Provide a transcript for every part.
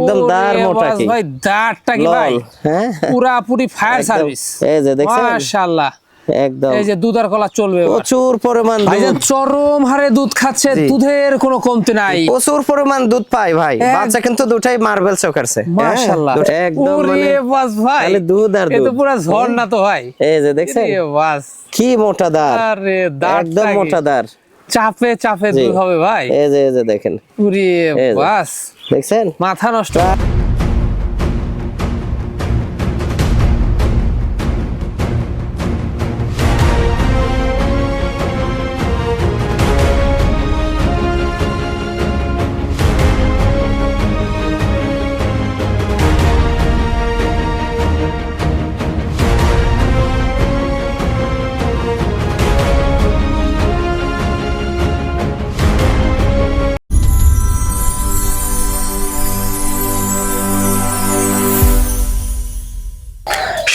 একদম দাঁড় মোটা কি ভাই, দাঁড়টা কি ভাই হ্যাঁ পুরাপুরি ফায়ার সার্ভিস। এই যে দেখছেন মাশাআল্লাহ, একদম এই যে দুধার কলা চলবে প্রচুর পরিমাণ ভাইজান, দুধ, চরম হারে দুধ খাচ্ছে, দুধের কোনো কমতি নাই, প্রচুর পরিমাণ দুধ পায় ভাই। বাচ্চা কিন্তু দুটাই মার্বেল চোকারছে মাশাআল্লাহ। একদম মানে ওরে বাস ভাই, খালি দুধ আর এ তো দুধ। পুরা ঝর্ণা তো ভাই। এই যে দেখছেন এ বাস, কি মোটা দাঁড়, আরে দাঁড়টা একদম কি? মোটা দাঁড়। চাপে চাপে দুধ হবে ভাই। এই যে দেখেন, ওরে এই যে। বাস, দেখছেন মাথা নষ্ট।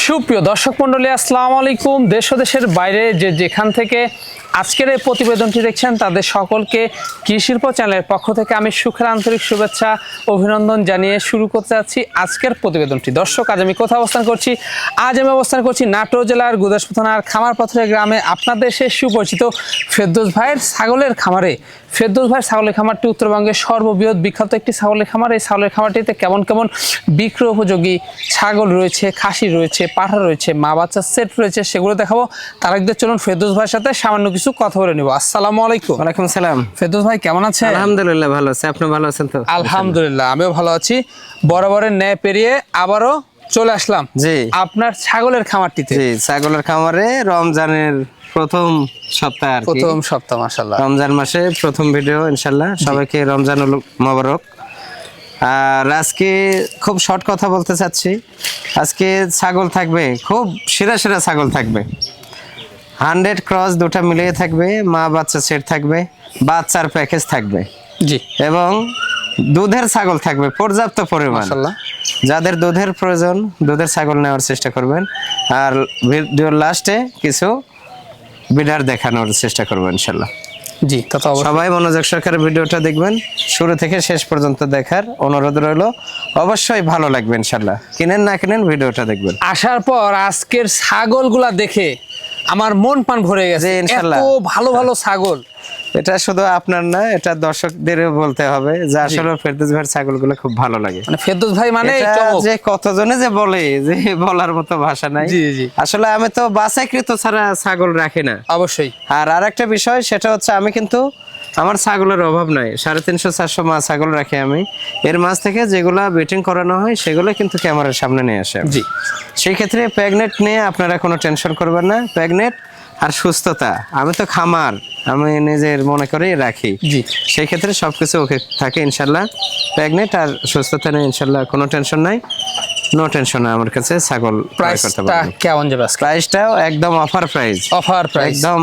সুপ্রিয় দর্শক মন্ডলী, আসসালামু আলাইকুম। দেশ ও দেশের বাইরে যে যেখান থেকে আজকের এই প্রতিবেদনটি দেখছেন তাদের সকলকে কৃষিশিল্প চ্যানেলের পক্ষ থেকে আমি সুখের আন্তরিক শুভেচ্ছা অভিনন্দন জানিয়ে শুরু করতে যাচ্ছি আজকের প্রতিবেদনটি। দর্শক, আজ আমি কোথায় অবস্থান করছি? আজ আমি অবস্থান করছি নাটোর জেলার গুদাসপুর থানার খামারপাথরের গ্রামে, আপনাদের সে সুপরিচিত ফেরদৌস ভাইয়ের ছাগলের খামারে। ফেরদৌস ভাইয়ের ছাগলের খামারটি উত্তরবঙ্গের সর্ববৃহৎ বিখ্যাত একটি ছাগলের খামার। এই ছাগলের খামারটিতে কেমন কেমন বিক্রয় উপযোগী ছাগল রয়েছে, খাসি রয়েছে, পাঠা রয়েছে, মা বাচ্চার সেট রয়েছে, সেগুলো দেখাবো। তার আগে চলুন ফেরদৌস ভাইয়ের সাথে সামান্য কিছু কথা বলে নিব। আসসালামু আলাইকুম। ওয়ালাইকুম সালাম। ফেরদৌস ভাই কেমন আছেন? আলহামদুলিল্লাহ ভালো আছি, আপনি ভালো আছেন তো? আলহামদুলিল্লাহ, আমিও ভালো আছি। বরাবরের ন্যায় পেরিয়ে আবারও চলে আসলাম জি আপনার ছাগলের খামারটিতে। জি, ছাগলের খামারে রমজানের প্রথম সপ্তাহ আর কি, প্রথম সপ্তাহ। মাশাআল্লাহ, রমজান মাসে প্রথম ভিডিও। ইনশাআল্লাহ সবাইকে রমজানুল মোবারক। আর আজকে খুব শর্ট কথা বলতে চাচ্ছি। আজকে ছাগল থাকবে, খুব সেরা সেরা ছাগল থাকবে, 100 ক্রস দুটা মিলিয়ে থাকবে, মা বাচ্চা সেট থাকবে, বাচ্চার প্যাকেজ থাকবে জি, এবং দুধের ছাগল থাকবে পর্যাপ্ত পরিমাণ। মাশাআল্লাহ। যাদের দুধের প্রয়োজন দুধের ছাগল নেওয়ার চেষ্টা করবেন, আর ভিডিওর লাস্টে কিছু বিডার দেখানোর চেষ্টা করবেন ইনশাআল্লাহ। জি, তা তো অবশ্যই। সবাই মনোযোগ সহকারে ভিডিওটা দেখবেন, শুরু থেকে শেষ পর্যন্ত দেখার অনুরোধ রইল। অবশ্যই ভালো লাগবে ইনশাআল্লাহ, কিনেন না কিনেন ভিডিওটা দেখবেন। আসার পর আজকের ছাগলগুলা দেখে আমার মন প্রাণ ভরে গেছে। জি, ইনশাআল্লাহ। এত ভালো ভালো ছাগল। এটা শুধু আপনার না, এটা দর্শকদেরও বলতে হবে যে আসলে ফেরদৌস ভাইয়ের ছাগলগুলো খুব ভালো লাগে। মানে ফেরদৌস ভাই মানে এটা চমক। যে কতজনে যে বলে যে বলার মতো ভাষা নাই। জি জি, আসলে আমি তো বাছাইকৃত ছাড়া ছাগল রাখি না। অবশ্যই। আর আরেকটা বিষয় সেটা হচ্ছে আমি কিন্তু আমার ছাগলের অভাব নাই, 350-400 মা ছাগল রাখি আমি। এর মাঝ থেকে যেগুলা বেটিং করানো হয় সেগুলো কিন্তু ক্যামেরার সামনে নিয়ে আসে। জি, সেই ক্ষেত্রে প্রেগনেট নিয়ে আপনারা কোনো টেনশন করবেন না। প্রেগনেট আর সুস্থতা, আমি তো খামার, আমি নিজের মনে করে রাখি। জি, সেই ক্ষেত্রে সবকিছু ওকে থাকে ইনশাল্লাহ। প্রেগনেট আর সুস্থতা নেই ইনশাল্লাহ, কোনো টেনশন নাই, নো টেনশন। আমার কাছে ছাগল ক্রয় করতে প্রাইসটা পারবেন। কেমন যাবে আজকে? প্রাইসটাও একদম অফার প্রাইস, অফার প্রাইস, একদম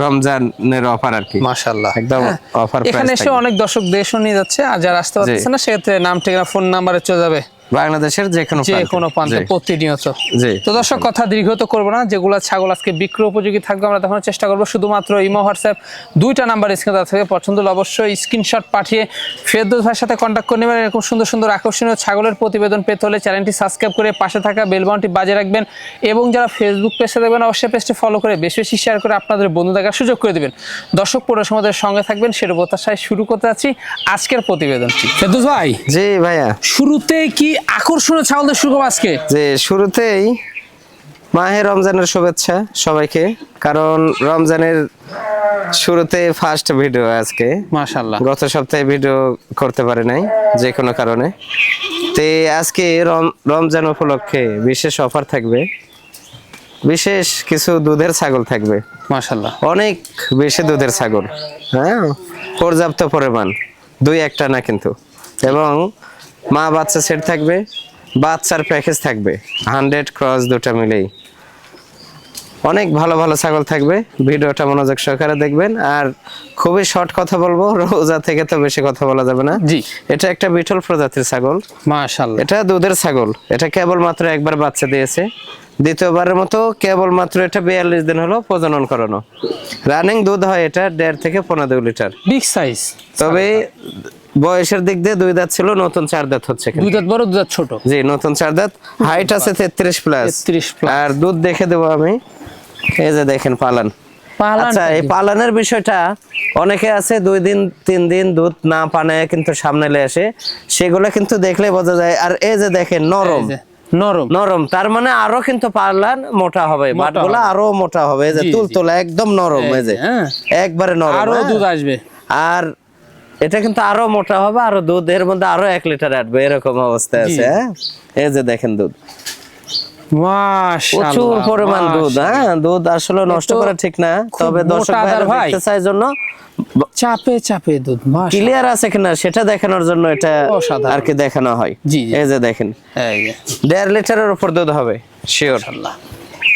রমজানের অফার আর কি। মাশাআল্লাহ, একদম অফার প্রাইস। এখানে এসে অনেক দর্শক দেশও নিয়ে যাচ্ছে, আর যারা আসতে পারতেছে না সেক্ষেত্রে নাম ঠিকানা ফোন নাম্বারে চলে যাবে বাংলাদেশের যে কোনো প্রান্তে প্রতিনিয়ত। জি। তো দর্শক, কথা দীর্ঘ তো করবো না, যেগুলো ছাগল আজকে বিক্রয় উপযোগী থাকবে আমরা দেখানোর চেষ্টা করবো। শুধুমাত্র ইমো হোয়াটসঅ্যাপ দুইটা নাম্বার স্ক্রিনে দেওয়া থাকে, পছন্দ হলে অবশ্যই স্ক্রিনশট পাঠিয়ে ফেরদৌস ভাইয়ের সাথে কন্ট্যাক্ট করে নেবেন। এরকম সুন্দর সুন্দর আকর্ষণীয় ছাগলের প্রতিবেদন পেতে হলে চ্যানেলটি সাবস্ক্রাইব করে পাশে থাকা বেল বাটনটি বাজিয়ে রাখবেন, এবং যারা ফেসবুক পেজে দেখবেন অবশ্যই পেজটি ফলো করে বেশি বেশি শেয়ার করে আপনাদের বন্ধু দেখার সুযোগ করে দিবেন। দর্শক, পুরো সময়ের সঙ্গে থাকবেন, সেটা প্রত্যাশায় শুরু করতে যাচ্ছি আজকের প্রতিবেদনটি। ফেরদৌস ভাই, জি ভাইয়া, শুরুতেই কি আকর্ষণীয় ছাগল দিয়ে শুরু করবো আজকে? যে শুরুতেই মাহে রমজানের শুভেচ্ছা সবাইকে, কারণ রমজানের শুরুতে ফার্স্ট ভিডিও আজকে। মাশাআল্লাহ, গত সপ্তাহে ভিডিও করতে পারে নাই যে কোনো কারণে। তে আজকে রমজান উপলক্ষে বিশেষ অফার থাকবে, বিশেষ কিছু দুধের ছাগল থাকবে। মাশাআল্লাহ, অনেক বেশি দুধের ছাগল, হ্যাঁ, পর্যাপ্ত পরিমাণ, 2-1টা না কিন্তু। এবং মা বাচ্চা সেট থাকবে, বাচ্চার প্যাকেজ থাকবে, 100 ক্রস দুটা মিলেই। অনেক ভালো ভালো ছাগল থাকবে, ভিডিওটা মনোযোগ সহকারে দেখবেন। আর খুবই শর্ট কথা বলবো, রোজা থেকে তো বেশি কথা বলা যাবে না। জি, এটা একটা বিটল প্রজাতির ছাগল, মাশাআল্লাহ। এটা দুধের ছাগল। এটা কেবলমাত্র একবার বাচ্চা দিয়েছে, দ্বিতীয়বারের মতো কেবলমাত্র এটা 42 দিন হলো প্রজনন করানো। রানিং দুধ হয় এটা 1.5 থেকে 15 লিটার, বিগ সাইজ। তবে বয়সের দিক দিয়ে 2 দাঁত ছিল, নতুন 4 দাঁত হচ্ছে কিন্তু। 2 দাঁত বড় 2 দাঁত ছোট। জি, নতুন 4 দাঁত, হাইট আছে 33 প্লাস। 33 প্লাস। আর দুধ দেখে দেবো আমি, এই যে দেখেন পালান। আচ্ছা, এই পালানের বিষয়টা অনেকে আছে 2 দিন 3 দিন দুধ না পানে কিন্তু সামনে লে আসে, সেগুলো কিন্তু দেখলে বোঝা যায়। আর এই যে দেখেন নরম নরম নরম, তার মানে আরো কিন্তু পালান মোটা হবে, বাটগুলো আরো মোটা হবে। এই যে তুলতুলা একদম নরম, এই যে একবারে নরম, আরো দুধ আসবে। আর এটা কিন্তু আরো মোটা হবে, আরো দুধ এর মধ্যে আরো 1 লিটার আসবে, এরকম অবস্থা আছে। হ্যাঁ, এই যে দেখেন দুধ, মাশাআল্লাহ, প্রচুর পরিমাণ দুধ। হ্যাঁ, দুধ আসলে নষ্ট করা ঠিক না, তবে দর্শক ভাইরা দেখতে চাই জন্য চাপে চাপে দুধ ক্লিয়ার আছে কিনা সেটা দেখানোর জন্য এটা আর কি দেখানো হয়। এই যে দেখেন, এই যে 1.5 লিটারের উপর দুধ হবে শিওর।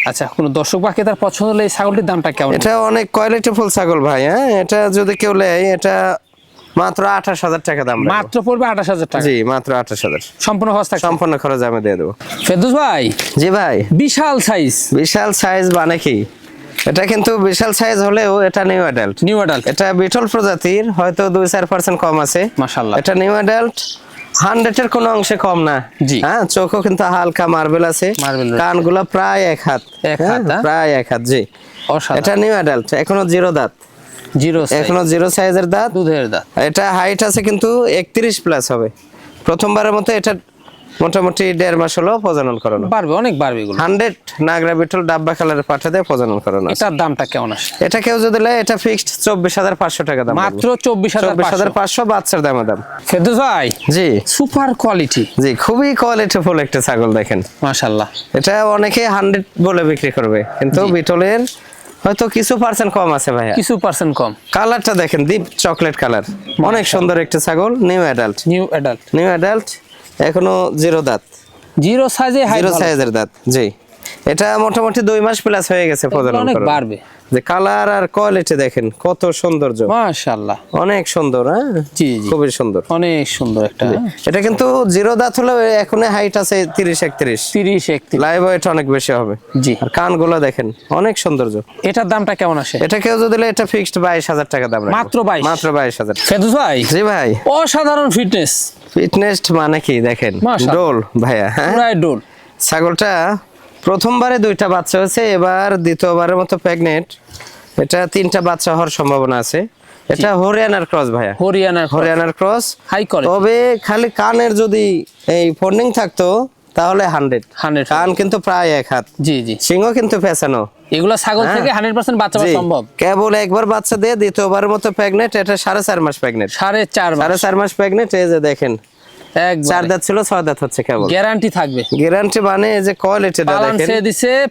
আচ্ছা, কোন দর্শক বাকি তার পছন্দ হলে এই ছাগলটির দামটা কেমন? এটা অনেক কোয়ালিটি ফুল ছাগল ভাই। হ্যাঁ, এটা যদি কেউ নেয় এটা মাত্র 28,000 টাকা দাম। মাত্র পড়বে 28,000 টাকা? জি, মাত্র 28,000। সম্পূর্ণ খরচ থাকবে? সম্পূর্ণ খরচ আমি দিয়ে দেবো। ফেরদৌস ভাই, জি ভাই, বিশাল সাইজ। বিশাল সাইজ মানে কি, এটা কিন্তু বিশাল সাইজ হলেও এটা নিউ অ্যাডাল্ট। নিউ অ্যাডাল্ট, এটা বিটল প্রজাতির, হয়তো 2-4% কম আছে। মাশাআল্লাহ, এটা নিউ অ্যাডাল্ট, 100 এর কোনো অংশে কম না। হ্যাঁ, চোখও কিন্তু হালকা মার্বেল আছে, কানগুলো প্রায় 1 হাত, প্রায় 1 হাত। জি, এটা নিউ অ্যাডাল্ট, এখনো 0 দাঁত, এখনো 0 সাইজের দাঁত, দুধের দাঁত। এটা হাইট আছে কিন্তু 31 প্লাস হবে। প্রথমবারের মতো এটা মোটামুটি 1.5 মাস হলো প্রজনন করানো। বাড়বে, অনেক বাড়বে এগুলো। 100 নাগরা বিটল ডাব্বা কালারের পাঠা দিয়ে প্রজনন করানো। এটার দামটা কেমন আসে? এটা কেউ যদি নেয় এটা ফিক্সড 24,500 টাকা দাম। মাত্র 24,500 বাচ্চার দাম। ফেরদৌস ভাই, জি, সুপার কোয়ালিটি। জি, খুবই কোয়ালিটিফুল একটা ছাগল দেখেন, মাশাআল্লাহ। এটা অনেকে 100 বলে বিক্রি করবে, কিন্তু বিটলের হয়তো কিছু পার্সেন্ট কম আছে ভাইয়া, কিছু পার্সেন্ট কম। কালারটা দেখেন, ডিপ চকলেট কালার, অনেক সুন্দর একটা ছাগল। নিউ অ্যাডাল্ট, নিউ অ্যাডাল্ট, এখনো 0 দাঁত, 0 সাইজে, 0 সাইজের দাঁত। জি, এটা মোটামুটি 2 মাস প্লাস হয়ে গেছে প্রজনন অনেক করানো। বাড়বে। যে কালার আর কোয়ালিটি দেখেন কত সৌন্দর্য, মাশাআল্লাহ, অনেক সুন্দর। হ্যাঁ, জি জি, খুবই সুন্দর, অনেক সুন্দর একটা। এটা কিন্তু 0 দাঁত হলেও এখন হাইট আছে 30-31, লাইভ ওয়েট অনেক বেশি হবে। জি, আর কানগুলো দেখেন অনেক সৌন্দর্য। এটার দামটা কেমন আসে? এটা কেউ যদি নেয় এটা ফিক্সড 22,000 টাকা দাম। মাত্র 22? মাত্র 22,000। ফেরদৌস ভাই, জি ভাই, অসাধারণ ফিটনেস। ফিটনেস মানে কি দেখেন, ডোল ভাইয়া। হ্যাঁ, পুরাই ডোল। ছাগলটা প্রথমবারে 2টা বাচ্চা হয়েছে, এবার দ্বিতীয়বারের মতো প্রেগনেন্ট। এটা 3টা বাচ্চা হওয়ার সম্ভাবনা আছে। এটা হরিয়ানার ক্রস ভাইয়া, হরিয়ানার ক্রস, হাই কোয়ালিটি। তবে খালি কানের যদি এই ফন্ডিং থাকতো তাহলে 100 কান কিন্তু প্রায় 1 হাত। জি জি, সিংহ কিন্তু পেছানো। এগুলা ছাগল থেকে 100% বাচ্চা পাওয়া সম্ভব। কেবল একবার বাচ্চা দিয়ে দ্বিতীয়বারের মতো প্রেগনেন্ট। এটা 4.5 মাস প্রেগনেন্ট, 4.5 মাস প্রেগনেন্ট। এই যে দেখেন, 4 দাঁত ছিল 6 দাঁত হচ্ছে কেবল। গ্যারান্টি থাকবে, গ্যারান্টি মানে এই যে কোয়ালিটিটা দেখেন,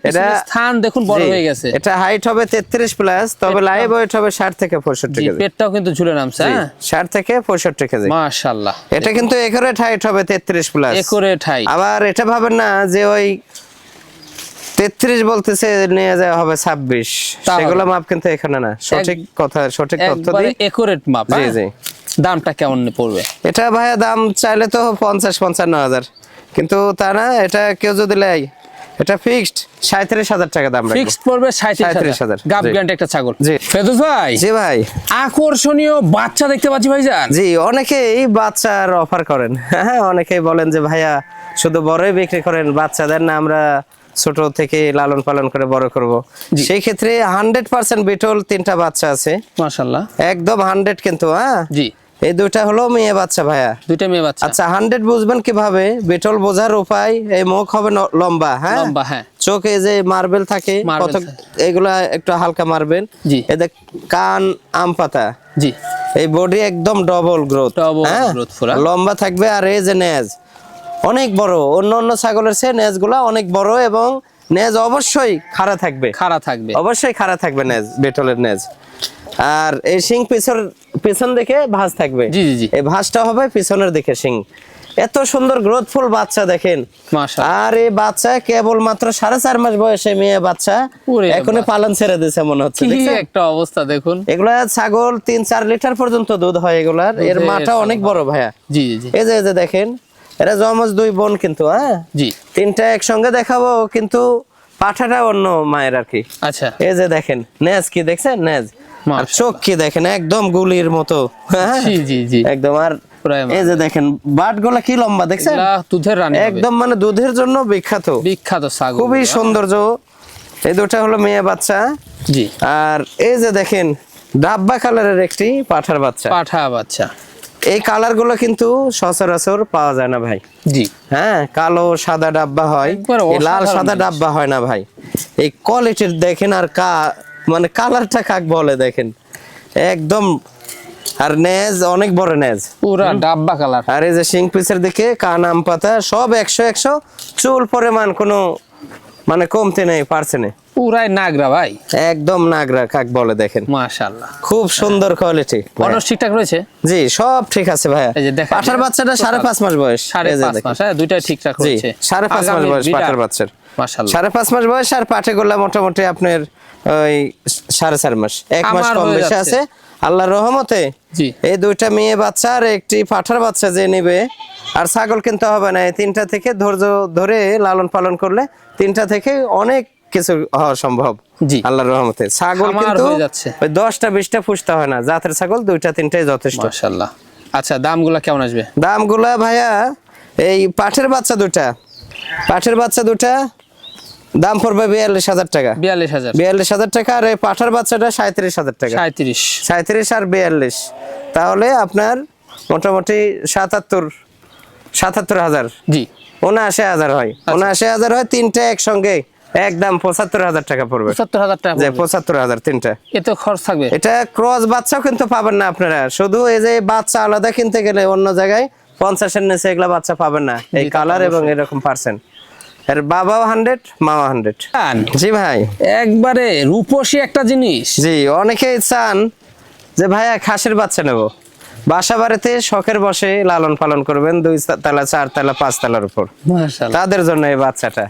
এটা স্থান দেখুন বড় হয়ে গেছে। এটা হাইট হবে 33 প্লাস, তবে লাইভ ওয়েট হবে 60 থেকে 65 কেজি। পেটটাও কিন্তু ঝুলে নামছে। হ্যাঁ, 60 থেকে 65 কেজি। মাশাআল্লাহ, এটা কিন্তু একুরেট হাইট হবে 33 প্লাস, একুরেট হাইট। আবার এটা ভাবেন না যে ওই 33 বলতেছে নিয়ে যাওয়া হবে 26, সেগুলো মাপ কিন্তু এখানে না। সঠিক কথা, সঠিক তথ্য দিই, একুরেট মাপ। জি জি। দামটা কেমন পড়বে? এটা ভাইয়া দাম চাইলে তো 50-55 কিন্তু তা না, এটা কেউ যদি নেয় এটা ফিক্সড 37,000 টাকা দাম। ফিক্সড পড়বে 37,000। গাব গ্যারান্টি একটা ছাগল। জি, ফেরদৌস ভাই, জি ভাই, আকর্ষণীয় বাচ্চা দেখতে পাচ্ছি ভাইজান। জি, অনেকেই বাচ্চার অফার করেন। হ্যাঁ, অনেকেই বলেন যে ভাইয়া শুধু বড়ই বিক্রি করেন, বাচ্চাদের না আমরা ছোট থেকে লালন পালন করে বড় করব। সেই ক্ষেত্রে 100% বিটল 3টা বাচ্চা আছে, মাশাআল্লাহ, একদম 100 কিন্তু। হ্যাঁ জি, এই 2টা হলো মেয়ে বাচ্চা ভাইয়া, 2টা মেয়ে বাচ্চা। আচ্ছা, 100 বুঝবেন কিভাবে? বিটল বোঝার উপায়, এই মুখ হবে লম্বা। হ্যাঁ, লম্বা, হ্যাঁ। চোখে যে মার্বেল থাকে কত, এগুলা একটু হালকা মার্বেল। জি, এদের কান আম পাতা। জি, এই বডি একদম ডবল গ্রোথ, লম্বা থাকবে। আর এই যে নেজ অনেক বড়, অন্য ছাগলের চেয়ে নেজগুলা অনেক বড়, এবং নেজ অবশ্যই খাড়া থাকবে, অবশ্যই খাড়া থাকবে নেজ, বিটলের নেজ। আর এই শিং পিছন দিকে ভাঁজ থাকবে। জি জি, এই ভাঁজটা হবে পিছনের দিকে শিং। এত সুন্দর গ্রোথফুল বাচ্চা দেখেন। আর এই বাচ্চা কেবল মাত্র 4.5 মাস বয়সে মেয়ে বাচ্চা, এখনই পালন ছেড়ে দিয়েছে মনে হচ্ছে। একটা অবস্থা দেখুন। এগুলা ছাগল 3-4 লিটার পর্যন্ত দুধ হয় এগুলার। এর মাটা অনেক বড় ভাইয়া। জি জি, এই যে দেখেন, এরা জমজ 2 বোন কিন্তু। হ্যাঁ জি, 3টা একসঙ্গে দেখাবো, কিন্তু পাঠাটা অন্য মায়ের আর কি। আচ্ছা, এই যে দেখেন নেজ কি দেখছেন, নেজ আর চোখ কি দেখেন, একদম গুলির মতো। হ্যাঁ, জি জি জি, একদম। আর পুরাই এই যে দেখেন বাটগুলা কি লম্বা দেখছেন, এগুলা দুধের রানী হবে। একদম মানে দুধের জন্য বিখ্যাত, বিখ্যাত ছাগল। খুবই সৌন্দর্য। এই দুটা হলো মেয়ে বাচ্চা। জি, আর এই যে দেখেন ডাব্বা কালারের একটি পাঠার বাচ্চা। পাঠা বাচ্চা। এই কালার গুলো কিন্তু সচরাচর পাওয়া যায় না ভাই। জি, হ্যাঁ, কালো সাদা ডাব্বা হয়, একবারে এই লাল অসাধারণ সাদা জিনিস। ডাব্বা হয় না ভাই। এই কোয়ালিটির দেখেন, আর মানে কালারটা কাক বলে দেখেন, একদম। আর নেজ অনেক বড় নেজ, পুরা ডাব্বা কালার। আর এই যে শিং পিসের দিকে কান আম পাতা সব 100 চুল পরিমাণ কোনো মানে কমতে নেই পার্সেন্টে, পুরাই নাগরা ভাই, একদম নাগরা কাক বলে দেখেন। মাশাআল্লাহ। খুব সুন্দর কোয়ালিটি। বয়স ঠিকঠাক রয়েছে? জি, সব ঠিক আছে ভাইয়া। এই যে দেখেন, পাঠার বাচ্চাটা 5.5 মাস বয়স। এই যে 5.5 দেখেন। মাস, হ্যাঁ দুইটাই ঠিকঠাক জি, রয়েছে। 5.5 মাস বয়স পাঠার বাচ্চার। মাশাআল্লাহ। 5.5 মাস বয়স, আর পাঠে গোল্লা মোটামুটি আপনার ওই 4.5 মাস, 1 মাস আমার কম হয়ে বেশি যাচ্ছে। আছে আল্লাহর রহমতে। জি। এই দুইটা মেয়ে বাচ্চা আর একটি পাঠার বাচ্চা যে নেবে, আর ছাগল কিনতে হবে না। এই তিনটা থেকে ধৈর্য ধরে লালন পালন করলে তিনটা থেকে অনেক কিছু হওয়া সম্ভব জি। আল্লাহর রহমতে। ছাগল খামার কিন্তু হয়ে যাচ্ছে। ওই 10টা 20টা পুষতে হয় না, জাতের ছাগল 2টা 3টাই যথেষ্ট। মাশাআল্লাহ। আচ্ছা, দামগুলো কেমন আসবে? দামগুলা ভাইয়া, এই পাঠের বাচ্চা দুটা দাম পড়বে 42,000 টাকা। 42,000। 42,000 টাকা। আর এই পাঠার বাচ্চাটা 37,000 টাকা। 37। 37 আর 42, তাহলে আপনার মোটামুটি 77,000 জি, 79,000 হয়। 79,000 হয়, তিনটা একসঙ্গে একদম 75,000 টাকা পড়বে। 75,000 টাকা যে পড়বে। 75,000 তিনটা। এত খরচ থাকবে? এটা ক্রস বাচ্চাও কিন্তু পাবেন না আপনারা, শুধু এই যে বাচ্চা আলাদা কিনতে গেলে অন্য জায়গায় 50-এর নিচে এগুলা বাচ্চা পাবেন না, এই জি, তা তো কালার এবং এরকম পার্সেন্ট। এর বাবাও 100, মাও 100। জি ভাই, একবারে রূপসী একটা জিনিস। জি। অনেকেই চান যে ভাইয়া খাসির বাচ্চা নেব, বাসা বাড়িতে শখের বসে লালন পালন করবেন 2 তলা 4 তলা 5 তলার উপর, মাশাআল্লাহ। তাদের জন্য এই বাচ্চাটা।